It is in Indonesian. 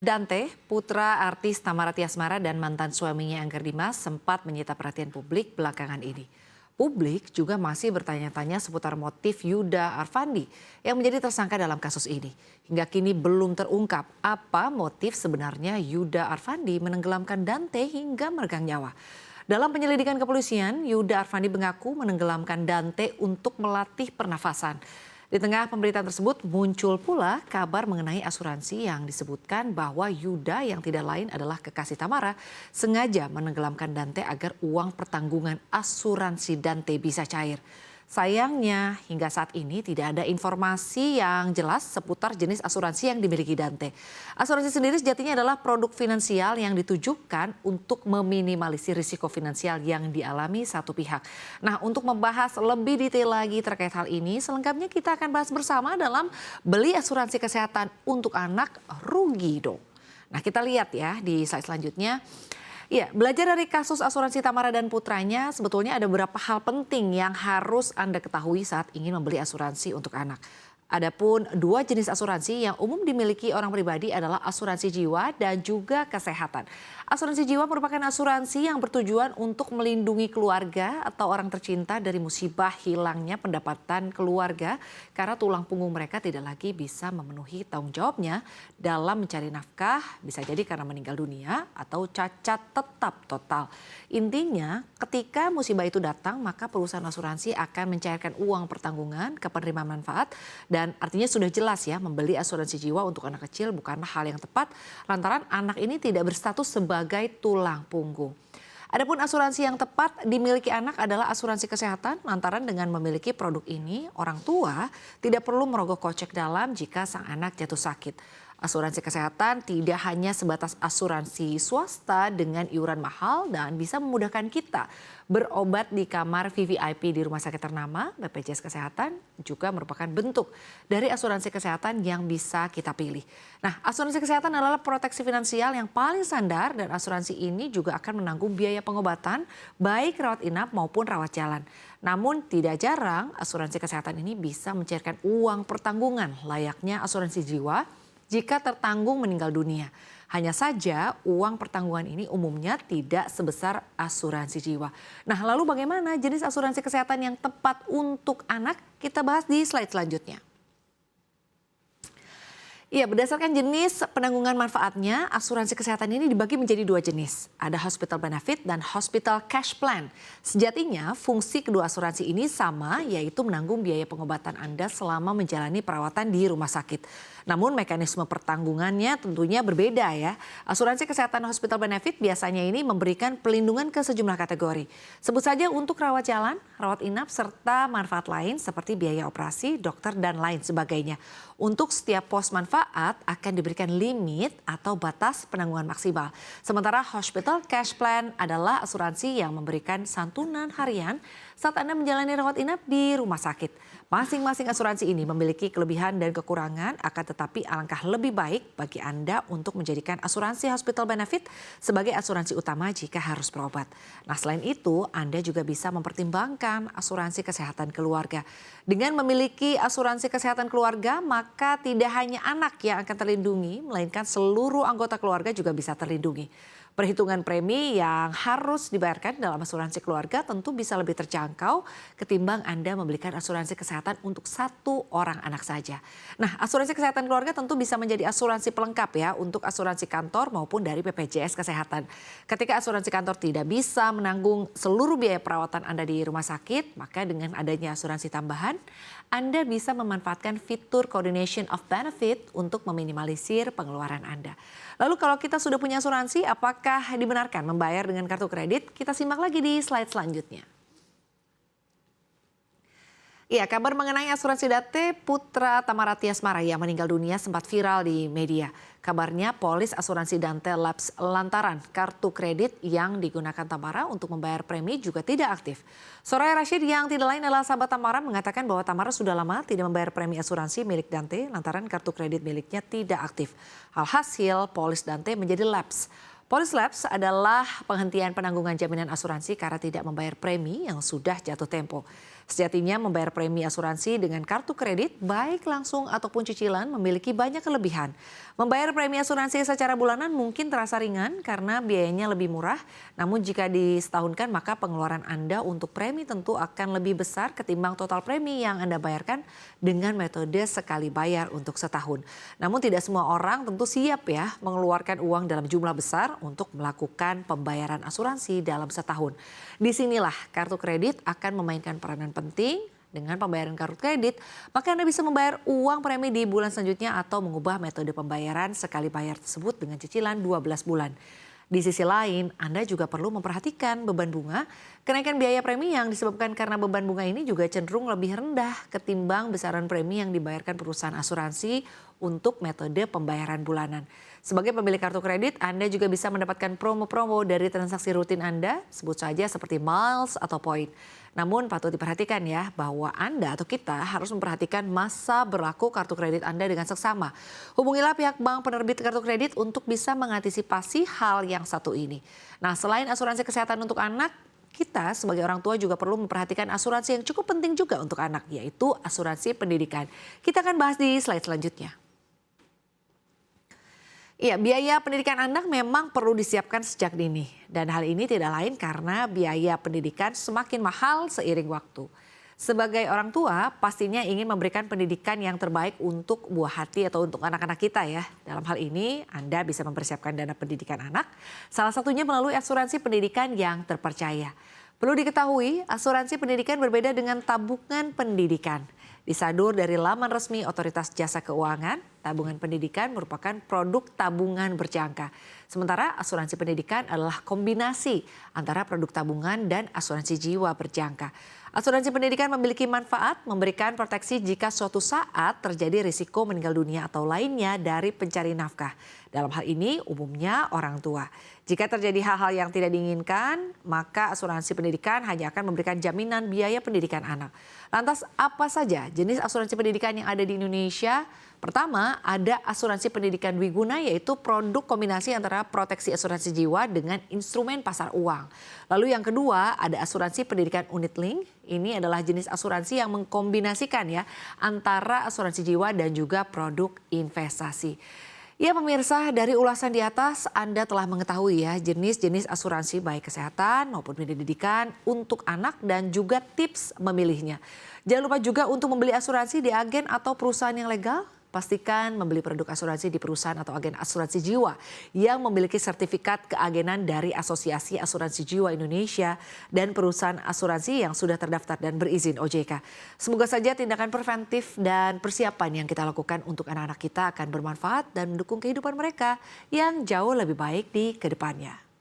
Dante, putra artis Tamara Tiasmara dan mantan suaminya Angger Dimas sempat menyita perhatian publik belakangan ini. Publik juga masih bertanya-tanya seputar motif Yuda Arfandi yang menjadi tersangka dalam kasus ini. Hingga kini belum terungkap apa motif sebenarnya Yuda Arfandi menenggelamkan Dante hingga meregang nyawa. Dalam penyelidikan kepolisian, Yuda Arfandi mengaku menenggelamkan Dante untuk melatih pernafasan. Di tengah pemberitaan tersebut muncul pula kabar mengenai asuransi yang disebutkan bahwa Yuda yang tidak lain adalah kekasih Tamara sengaja menenggelamkan Dante agar uang pertanggungan asuransi Dante bisa cair. Sayangnya hingga saat ini tidak ada informasi yang jelas seputar jenis asuransi yang dimiliki Dante. Asuransi sendiri sejatinya adalah produk finansial yang ditujukan untuk meminimalisir risiko finansial yang dialami satu pihak. Nah, untuk membahas lebih detail lagi terkait hal ini, selengkapnya kita akan bahas bersama dalam beli asuransi kesehatan untuk anak rugi dong. Nah, kita lihat ya di slide selanjutnya. Ya, belajar dari kasus asuransi Tamara dan putranya, sebetulnya ada beberapa hal penting yang harus Anda ketahui saat ingin membeli asuransi untuk anak. Adapun dua jenis asuransi yang umum dimiliki orang pribadi adalah asuransi jiwa dan juga kesehatan. Asuransi jiwa merupakan asuransi yang bertujuan untuk melindungi keluarga atau orang tercinta dari musibah hilangnya pendapatan keluarga karena tulang punggung mereka tidak lagi bisa memenuhi tanggung jawabnya dalam mencari nafkah, bisa jadi karena meninggal dunia atau cacat tetap total. Intinya, ketika musibah itu datang, maka perusahaan asuransi akan mencairkan uang pertanggungan ke penerima manfaat dan artinya sudah jelas ya, membeli asuransi jiwa untuk anak kecil bukanlah hal yang tepat lantaran anak ini tidak berstatus sebagai tulang punggung. Adapun asuransi yang tepat dimiliki anak adalah asuransi kesehatan lantaran dengan memiliki produk ini orang tua tidak perlu merogoh kocek dalam jika sang anak jatuh sakit. Asuransi kesehatan tidak hanya sebatas asuransi swasta dengan iuran mahal dan bisa memudahkan kita berobat di kamar VVIP di rumah sakit ternama. BPJS Kesehatan juga merupakan bentuk dari asuransi kesehatan yang bisa kita pilih. Nah, asuransi kesehatan adalah proteksi finansial yang paling standar dan asuransi ini juga akan menanggung biaya pengobatan baik rawat inap maupun rawat jalan. Namun tidak jarang asuransi kesehatan ini bisa mencairkan uang pertanggungan layaknya asuransi jiwa jika tertanggung meninggal dunia. Hanya saja uang pertanggungan ini umumnya tidak sebesar asuransi jiwa. Nah, lalu bagaimana jenis asuransi kesehatan yang tepat untuk anak? Kita bahas di slide selanjutnya. Iya, berdasarkan jenis penanggungan manfaatnya, asuransi kesehatan ini dibagi menjadi dua jenis. Ada hospital benefit dan hospital cash plan. Sejatinya fungsi kedua asuransi ini sama, yaitu menanggung biaya pengobatan Anda selama menjalani perawatan di rumah sakit. Namun mekanisme pertanggungannya tentunya berbeda ya. Asuransi kesehatan hospital benefit biasanya ini memberikan pelindungan ke sejumlah kategori. Sebut saja untuk rawat jalan, rawat inap, serta manfaat lain seperti biaya operasi, dokter, dan lain sebagainya. Untuk setiap pos manfaat akan diberikan limit atau batas penanggungan maksimal. Sementara hospital cash plan adalah asuransi yang memberikan santunan harian saat Anda menjalani rawat inap di rumah sakit. Masing-masing asuransi ini memiliki kelebihan dan kekurangan, akan tetapi alangkah lebih baik bagi Anda untuk menjadikan asuransi hospital benefit sebagai asuransi utama jika harus berobat. Nah, selain itu Anda juga bisa mempertimbangkan asuransi kesehatan keluarga. Dengan memiliki asuransi kesehatan keluarga, maka tidak hanya anak yang akan terlindungi, melainkan seluruh anggota keluarga juga bisa terlindungi. Perhitungan premi yang harus dibayarkan dalam asuransi keluarga tentu bisa lebih terjangkau ketimbang Anda membelikan asuransi kesehatan untuk satu orang anak saja. Nah, asuransi kesehatan keluarga tentu bisa menjadi asuransi pelengkap ya untuk asuransi kantor maupun dari BPJS Kesehatan. Ketika asuransi kantor tidak bisa menanggung seluruh biaya perawatan Anda di rumah sakit, maka dengan adanya asuransi tambahan, Anda bisa memanfaatkan fitur coordination of benefit untuk meminimalisir pengeluaran Anda. Lalu kalau kita sudah punya asuransi, apakah dibenarkan membayar dengan kartu kredit? Kita simak lagi di slide selanjutnya. Iya, kabar mengenai asuransi Dante, putra Tamara Tiasmara yang meninggal dunia sempat viral di media. Kabarnya polis asuransi Dante lapse lantaran kartu kredit yang digunakan Tamara untuk membayar premi juga tidak aktif. Soraya Rashid yang tidak lain adalah sahabat Tamara mengatakan bahwa Tamara sudah lama tidak membayar premi asuransi milik Dante lantaran kartu kredit miliknya tidak aktif. Alhasil polis Dante menjadi lapse. Polis lapse adalah penghentian penanggungan jaminan asuransi karena tidak membayar premi yang sudah jatuh tempo. Sejatinya membayar premi asuransi dengan kartu kredit baik langsung ataupun cicilan memiliki banyak kelebihan. Membayar premi asuransi secara bulanan mungkin terasa ringan karena biayanya lebih murah. Namun jika disetahunkan maka pengeluaran Anda untuk premi tentu akan lebih besar ketimbang total premi yang Anda bayarkan dengan metode sekali bayar untuk setahun. Namun tidak semua orang tentu siap ya mengeluarkan uang dalam jumlah besar untuk melakukan pembayaran asuransi dalam setahun. Disinilah kartu kredit akan memainkan peranan penting. Dengan pembayaran kartu kredit, maka Anda bisa membayar uang premi di bulan selanjutnya atau mengubah metode pembayaran sekali bayar tersebut dengan cicilan 12 bulan. Di sisi lain, Anda juga perlu memperhatikan beban bunga. Kenaikan biaya premi yang disebabkan karena beban bunga ini juga cenderung lebih rendah ketimbang besaran premi yang dibayarkan perusahaan asuransi untuk metode pembayaran bulanan. Sebagai pemilik kartu kredit, Anda juga bisa mendapatkan promo-promo dari transaksi rutin Anda, sebut saja seperti miles atau poin. Namun patut diperhatikan ya bahwa Anda atau kita harus memperhatikan masa berlaku kartu kredit Anda dengan seksama. Hubungilah pihak bank penerbit kartu kredit untuk bisa mengantisipasi hal yang satu ini. Nah, selain asuransi kesehatan untuk anak, kita sebagai orang tua juga perlu memperhatikan asuransi yang cukup penting juga untuk anak, yaitu asuransi pendidikan. Kita akan bahas di slide selanjutnya. Iya, biaya pendidikan anak memang perlu disiapkan sejak dini. Dan hal ini tidak lain karena biaya pendidikan semakin mahal seiring waktu. Sebagai orang tua, pastinya ingin memberikan pendidikan yang terbaik untuk buah hati atau untuk anak-anak kita ya. Dalam hal ini, Anda bisa mempersiapkan dana pendidikan anak, salah satunya melalui asuransi pendidikan yang terpercaya. Perlu diketahui, asuransi pendidikan berbeda dengan tabungan pendidikan. Disadur dari laman resmi Otoritas Jasa Keuangan, tabungan pendidikan merupakan produk tabungan berjangka. Sementara asuransi pendidikan adalah kombinasi antara produk tabungan dan asuransi jiwa berjangka. Asuransi pendidikan memiliki manfaat memberikan proteksi jika suatu saat terjadi risiko meninggal dunia atau lainnya dari pencari nafkah. Dalam hal ini umumnya orang tua. Jika terjadi hal-hal yang tidak diinginkan, maka asuransi pendidikan hanya akan memberikan jaminan biaya pendidikan anak. Lantas apa saja jenis asuransi pendidikan yang ada di Indonesia? Pertama, ada asuransi pendidikan Dwiguna, yaitu produk kombinasi antara proteksi asuransi jiwa dengan instrumen pasar uang. Lalu yang kedua, ada asuransi pendidikan unit link. Ini adalah jenis asuransi yang mengkombinasikan ya antara asuransi jiwa dan juga produk investasi. Ya pemirsa, dari ulasan di atas Anda telah mengetahui ya jenis-jenis asuransi baik kesehatan maupun pendidikan untuk anak dan juga tips memilihnya. Jangan lupa juga untuk membeli asuransi di agen atau perusahaan yang legal. Pastikan membeli produk asuransi di perusahaan atau agen asuransi jiwa yang memiliki sertifikat keagenan dari Asosiasi Asuransi Jiwa Indonesia dan perusahaan asuransi yang sudah terdaftar dan berizin OJK. Semoga saja tindakan preventif dan persiapan yang kita lakukan untuk anak-anak kita akan bermanfaat dan mendukung kehidupan mereka yang jauh lebih baik di kedepannya.